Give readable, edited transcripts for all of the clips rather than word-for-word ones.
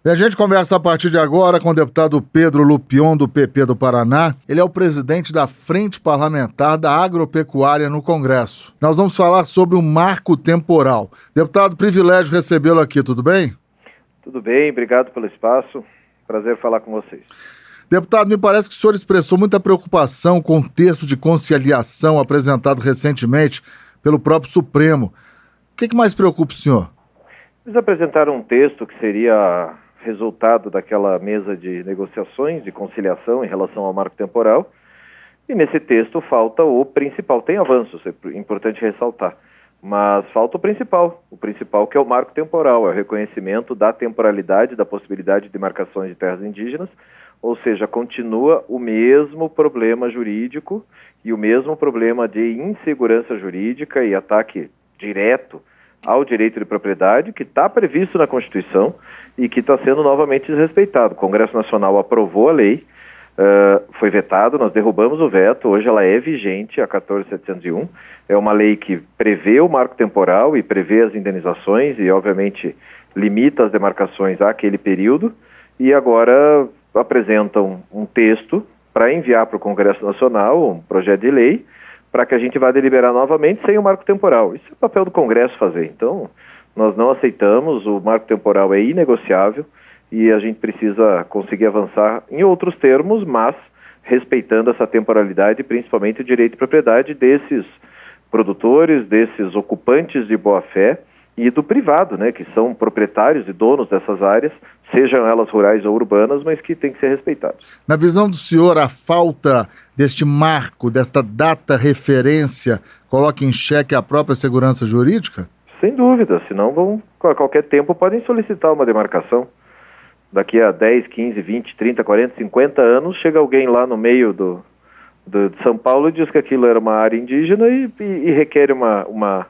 E a gente conversa a partir de agora com o deputado Pedro Lupion, do PP do Paraná. Ele é o presidente da Frente Parlamentar da Agropecuária no Congresso. Nós vamos falar sobre o marco temporal. Deputado, privilégio recebê-lo aqui, tudo bem? Tudo bem, obrigado pelo espaço. Prazer falar com vocês. Deputado, me parece que o senhor expressou muita preocupação com o texto de conciliação apresentado recentemente pelo próprio Supremo. O que mais preocupa o senhor? Eles apresentaram um texto que seria resultado daquela mesa de negociações, de conciliação em relação ao marco temporal, e nesse texto falta o principal. Tem avanços, é importante ressaltar, mas falta o principal que é o marco temporal, é o reconhecimento da temporalidade, da possibilidade de marcações de terras indígenas, ou seja, continua o mesmo problema jurídico e o mesmo problema de insegurança jurídica e ataque direto ao direito de propriedade, que está previsto na Constituição e que está sendo novamente desrespeitado. O Congresso Nacional aprovou a lei, foi vetado, nós derrubamos o veto, hoje ela é vigente, a 14.701, é uma lei que prevê o marco temporal e prevê as indenizações e, obviamente, limita as demarcações àquele período, e agora apresentam um texto para enviar para o Congresso Nacional, um projeto de lei, para que a gente vá deliberar novamente sem o marco temporal. Isso é o papel do Congresso fazer. Então, nós não aceitamos, o marco temporal é inegociável e a gente precisa conseguir avançar em outros termos, mas respeitando essa temporalidade, principalmente o direito de propriedade desses produtores, desses ocupantes de boa-fé e do privado, né, que são proprietários e donos dessas áreas, sejam elas rurais ou urbanas, mas que têm que ser respeitados. Na visão do senhor, a falta deste marco, desta data referência, coloca em xeque a própria segurança jurídica? Sem dúvida, senão a qualquer tempo podem solicitar uma demarcação. Daqui a 10, 15, 20, 30, 40, 50 anos, chega alguém lá no meio de São Paulo e diz que aquilo era uma área indígena e requer uma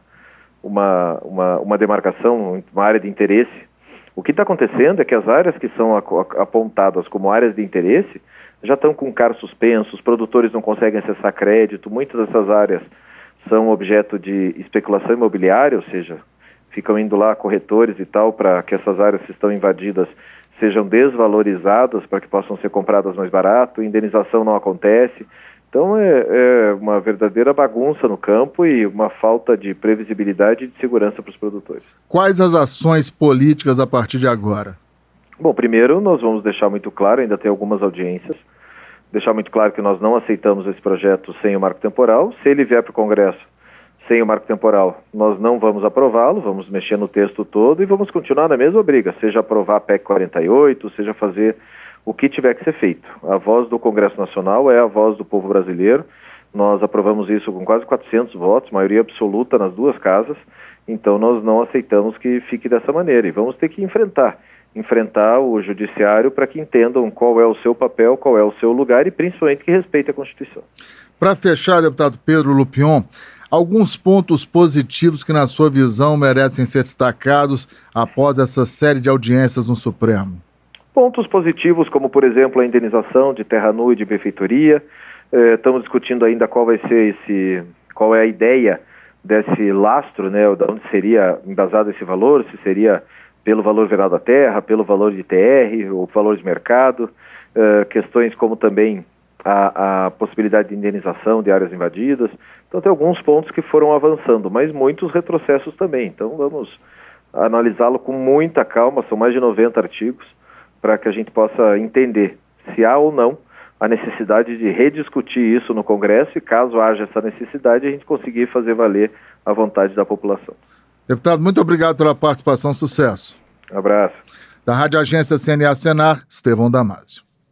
demarcação, uma área de interesse. O que está acontecendo é que as áreas que são apontadas como áreas de interesse já estão com CAR suspenso, os produtores não conseguem acessar crédito, muitas dessas áreas são objeto de especulação imobiliária, ou seja, ficam indo lá corretores e tal para que essas áreas que estão invadidas sejam desvalorizadas para que possam ser compradas mais barato, indenização não acontece. Então é uma verdadeira bagunça no campo e uma falta de previsibilidade e de segurança para os produtores. Quais as ações políticas a partir de agora? Bom, primeiro nós vamos deixar muito claro, ainda tem algumas audiências, deixar muito claro que nós não aceitamos esse projeto sem o marco temporal. Se ele vier para o Congresso sem o marco temporal, nós não vamos aprová-lo, vamos mexer no texto todo e vamos continuar na mesma briga, seja aprovar a PEC 48, seja fazer o que tiver que ser feito. A voz do Congresso Nacional é a voz do povo brasileiro. Nós aprovamos isso com quase 400 votos, maioria absoluta nas duas casas. Então nós não aceitamos que fique dessa maneira. E vamos ter que enfrentar o judiciário para que entendam qual é o seu papel, qual é o seu lugar e principalmente que respeite a Constituição. Para fechar, deputado Pedro Lupion, alguns pontos positivos que, na sua visão, merecem ser destacados após essa série de audiências no Supremo. Pontos positivos, como, por exemplo, a indenização de terra nua e de benfeitoria. Estamos discutindo ainda qual é a ideia desse lastro, né, de onde seria embasado esse valor, se seria pelo valor venal da terra, pelo valor de TR ou valor de mercado. Questões como também a possibilidade de indenização de áreas invadidas. Então tem alguns pontos que foram avançando, mas muitos retrocessos também. Então vamos analisá-lo com muita calma, são mais de 90 artigos, para que a gente possa entender se há ou não a necessidade de rediscutir isso no Congresso e, caso haja essa necessidade, a gente conseguir fazer valer a vontade da população. Deputado, muito obrigado pela participação, sucesso. Abraço. Da Rádio Agência CNA Senar, Estevão Damasio.